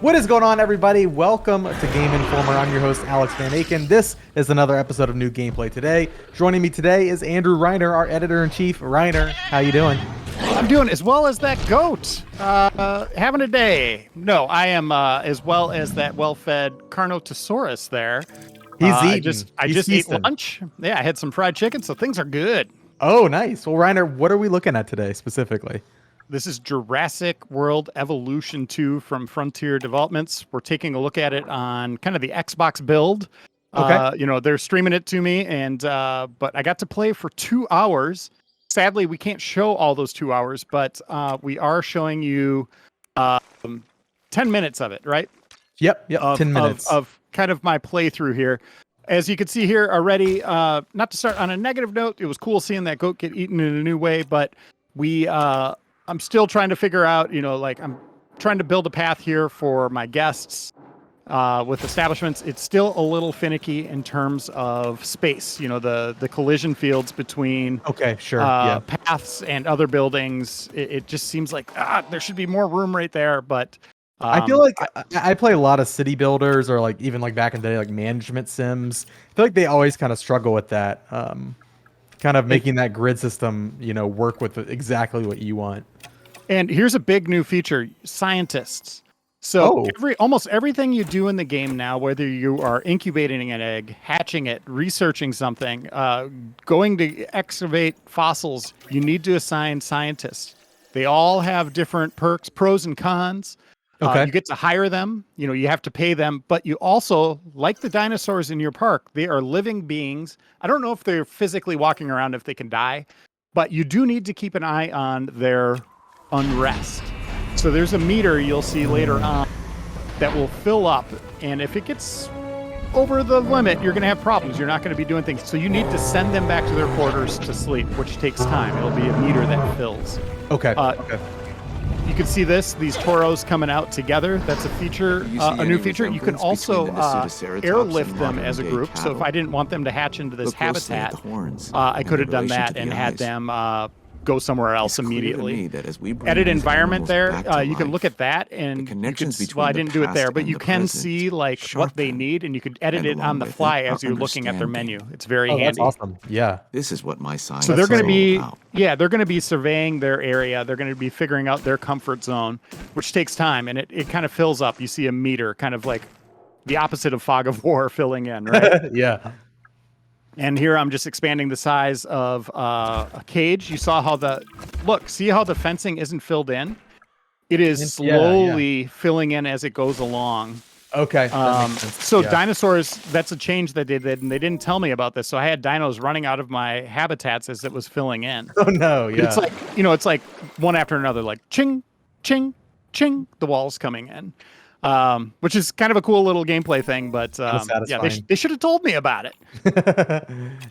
What is going on, everybody? Welcome to Game Informer. I'm your host, Alex Van Aken. This is another episode of New Gameplay Today. Joining me today is Andrew Reiner, our editor-in-chief. Reiner, how you doing? I'm doing as well as that goat. Having a day. No, I am as well as that well-fed Carnotaurus there. He's I eating. just ate lunch. Yeah, I had some fried chicken, so things are good. Oh, nice. Well, Reiner, what are we looking at today specifically? This is Jurassic World Evolution 2 from Frontier Developments. We're taking a look at it on kind of the Xbox build. Okay. They're streaming it to me, and but I got to play for 2 hours. Sadly, we can't show all those 2 hours, but we are showing you 10 minutes of it, right? Yep, 10 minutes. Of kind of my playthrough here. As you can see here already, not to start on a negative note, it was cool seeing that goat get eaten in a new way, but I'm still trying to figure out, I'm trying to build a path here for my guests with establishments. It's still a little finicky in terms of space, the collision fields between Okay, sure. paths and other buildings. It just seems like there should be more room right there, but I feel like I play a lot of city builders or like even like back in the day, like management sims. I feel like they always kind of struggle with that. Kind of making that grid system, work with exactly what you want. And here's a big new feature: scientists. So Oh. almost everything you do in the game now, whether you are incubating an egg, hatching it, researching something, going to excavate fossils, you need to assign scientists. They all have different perks, pros and cons. Okay. You get to hire them. You have to pay them, but you also, like the dinosaurs in your park, they are living beings. I don't know if they're physically walking around, if they can die, but you do need to keep an eye on their unrest. So there's a meter you'll see later on that will fill up, and if it gets over the limit, you're going to have problems. You're not going to be doing things. So you need to send them back to their quarters to sleep, which takes time. It'll be a meter that fills. Okay. You can see these toros coming out together. That's a feature, a new feature. You can also airlift them as a group. So if I didn't want them to hatch into this habitat, I could have done that and had them go somewhere else immediately. Edit environment there. You can look at that, and I didn't do it there, but you can see like what they need, and you can edit it on the fly as you're looking at their menu. It's very handy. That's awesome. Yeah. This is what my sign. So they're going to be, they're going to be surveying their area. They're going to be figuring out their comfort zone, which takes time, and it kind of fills up. You see a meter, kind of like the opposite of Fog of War filling in, right? Yeah. And here I'm just expanding the size of a cage. You saw how see how the fencing isn't filled in? It is slowly filling in as it goes along. Okay. So dinosaurs, that's a change that they did, and they didn't tell me about this. So I had dinos running out of my habitats as it was filling in. Oh no, yeah. It's like, it's like one after another, like ching, ching, ching, the walls coming in. Which is kind of a cool little gameplay thing, but they should have told me about it.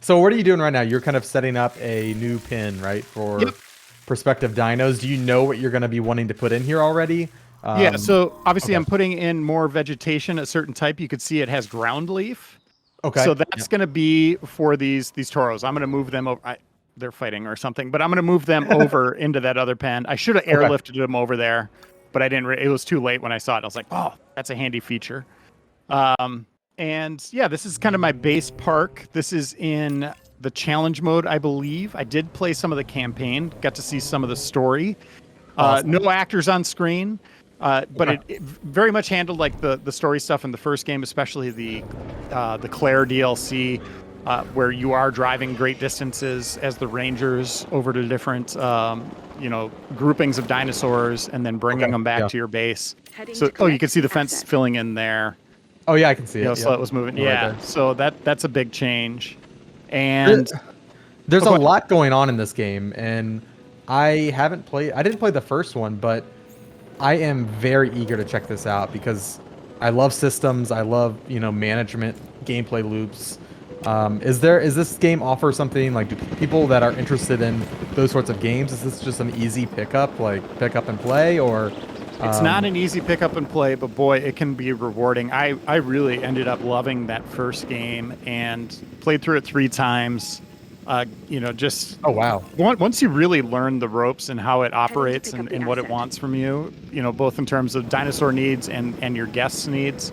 So what are you doing right now? You're kind of setting up a new pin, right, for prospective dinos. Do you know what you're going to be wanting to put in here already? So obviously I'm putting in more vegetation, a certain type. You could see it has ground leaf. Okay. So that's going to be for these toros. I'm going to move them over. They're fighting or something, but I'm going to move them over into that other pen. I should have airlifted them over there, but I didn't. It was too late when I saw it. I was like, oh, that's a handy feature. And yeah, this is kind of my base park. This is in the challenge mode, I believe. I did play some of the campaign, got to see some of the story. Awesome. No actors on screen, but it very much handled like the story stuff in the first game, especially the Claire DLC, where you are driving great distances as the rangers over to different groupings of dinosaurs and then bringing them back to your base. So, you can see the fence filling in there. Oh yeah, I can see it. So it was moving. Yeah. So that's a big change. And there's a lot going on in this game, and I didn't play the first one, but I am very eager to check this out because I love systems. I love, management, gameplay loops. Is this game offer something like, do people that are interested in those sorts of games, is this just an easy pick up and play, or? It's not an easy pick up and play, but boy, it can be rewarding. I really ended up loving that first game and played through it 3 times. Just Oh wow. once you really learn the ropes and how it operates and what it wants from you, both in terms of dinosaur needs and your guests' needs,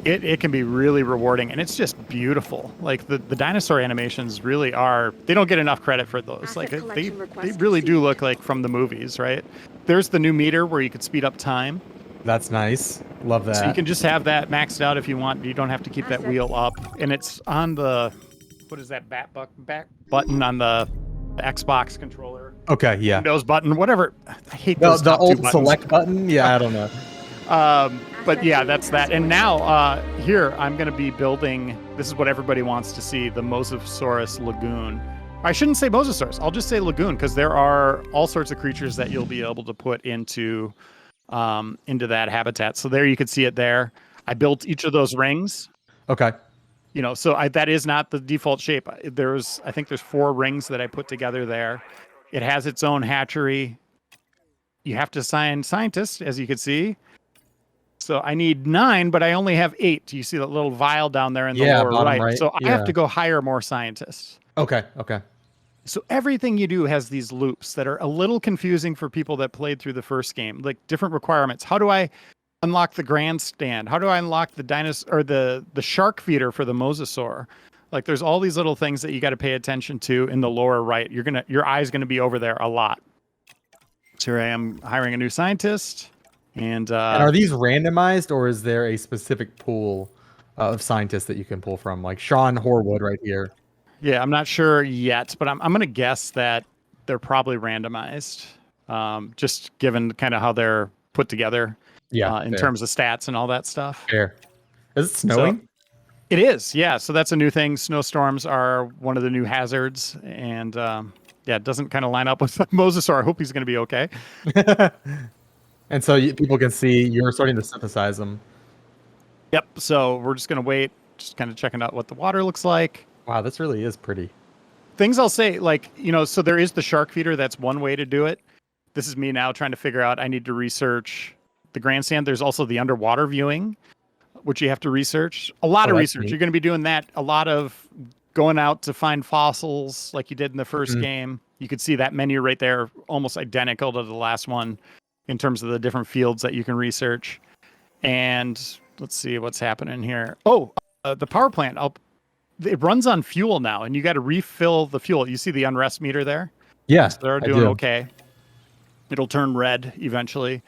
it can be really rewarding, and it's just beautiful. Like the dinosaur animations really are, they don't get enough credit for those. Like they really do look like from the movies, right? There's the new meter where you could speed up time. That's nice. Love that. So you can just have that maxed out if you want. You don't have to keep that wheel up. And it's on the, what is that back button on the Xbox controller? Okay, yeah. Windows button, whatever. I hate The, those the top two old buttons. select button? Yeah, I don't know. But yeah, that's that. And now here I'm going to be building, this is what everybody wants to see, the Mosasaurus Lagoon. I shouldn't say Mosasaurus. I'll just say Lagoon, because there are all sorts of creatures that you'll be able to put into that habitat. So there you can see it there. I built each of those rings. Okay. So that is not the default shape. I think there's 4 rings that I put together there. It has its own hatchery. You have to assign scientists, as you can see. So I need 9, but I only have 8. Do you see that little vial down there in the lower bottom right? right. So I have to go hire more scientists. Okay. So everything you do has these loops that are a little confusing for people that played through the first game, like different requirements. How do I unlock the grandstand? How do I unlock the dinosaur or the shark feeder for the mosasaur? Like there's all these little things that you got to pay attention to in the lower right. Your eye's going to be over there a lot. So here I am hiring a new scientist. And are these randomized, or is there a specific pool of scientists that you can pull from? Like Sean Horwood right here. Yeah, I'm not sure yet, but I'm going to guess that they're probably randomized, just given kind of how they're put together. Yeah, in terms of stats and all that stuff. Fair. Is it snowing? So, it is, yeah. So that's a new thing. Snowstorms are one of the new hazards, and it doesn't kind of line up with Mosasaur. I hope he's going to be okay. And so people can see you're starting to synthesize them. Yep. So we're just going to wait, just kind of checking out what the water looks like. Wow, this really is pretty. Things I'll say, so there is the shark feeder. That's one way to do it. This is me now trying to figure out, I need to research the grandstand. There's also the underwater viewing, which you have to research. A lot of research. Neat. You're going to be doing that. A lot of going out to find fossils like you did in the first game. You could see that menu right there, almost identical to the last one in terms of the different fields that you can research. And let's see what's happening here. Oh, the power plant. It runs on fuel now, and you got to refill the fuel. You see the unrest meter there? Yes, They're doing okay. It'll turn red eventually.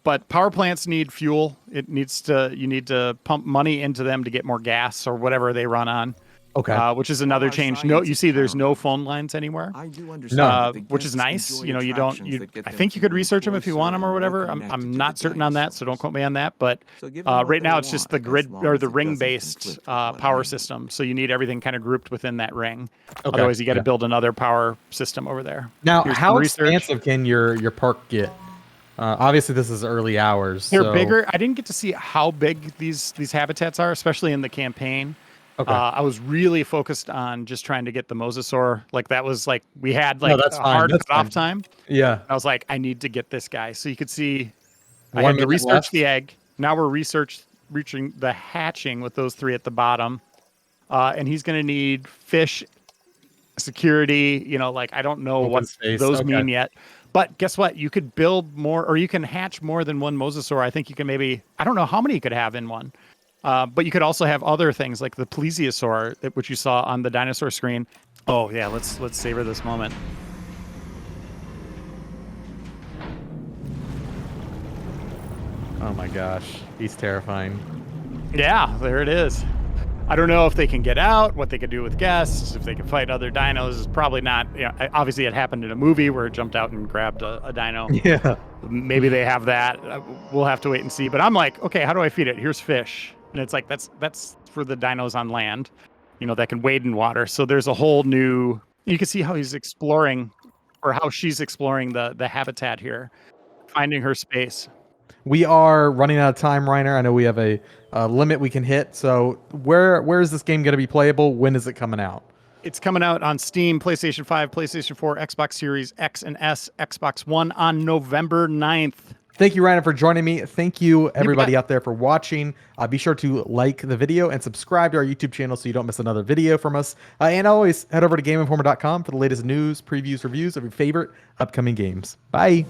But power plants need fuel. You need to pump money into them to get more gas or whatever they run on. Okay. Which is another change. No, you see, there's no phone lines anywhere. I do understand. Which is nice. I think you could research them if you want them or whatever. I'm not certain on that, so don't quote me on that. But right now it's just the grid or the ring-based power system. So you need everything kind of grouped within that ring. Okay. Otherwise, you got to build another power system over there. Now, how expansive can your park get? Obviously, this is early hours. They're bigger. I didn't get to see how big these habitats are, especially in the campaign. Okay. I was really focused on just trying to get the mosasaur. Like that was like we had a hard cutoff time. Yeah. I was like, I need to get this guy. So you could see I had to research the egg. Now we're reaching the hatching with those 3 at the bottom. And he's going to need fish, security. I don't know what those mean yet. But guess what? You could build more, or you can hatch more than one mosasaur. I think you can I don't know how many you could have in one. But you could also have other things like the plesiosaur, which you saw on the dinosaur screen. Oh yeah, let's savor this moment. Oh my gosh, he's terrifying. Yeah, there it is. I don't know if they can get out, what they could do with guests, if they can fight other dinos. Probably not. Obviously it happened in a movie where it jumped out and grabbed a dino. Yeah. Maybe they have that. We'll have to wait and see. But I'm like, okay, how do I feed it? Here's fish. And it's like, that's for the dinos on land, that can wade in water. So there's a whole new, you can see how he's exploring, or how she's exploring the habitat here, finding her space. We are running out of time, Reiner. I know we have a limit we can hit. So where is this game going to be playable? When is it coming out? It's coming out on Steam, PlayStation 5, PlayStation 4, Xbox Series X and S, Xbox One on November 9th. Thank you, Ryan, for joining me. Thank you, everybody out there, for watching. Be sure to like the video and subscribe to our YouTube channel so you don't miss another video from us. And always head over to GameInformer.com for the latest news, previews, reviews of your favorite upcoming games. Bye.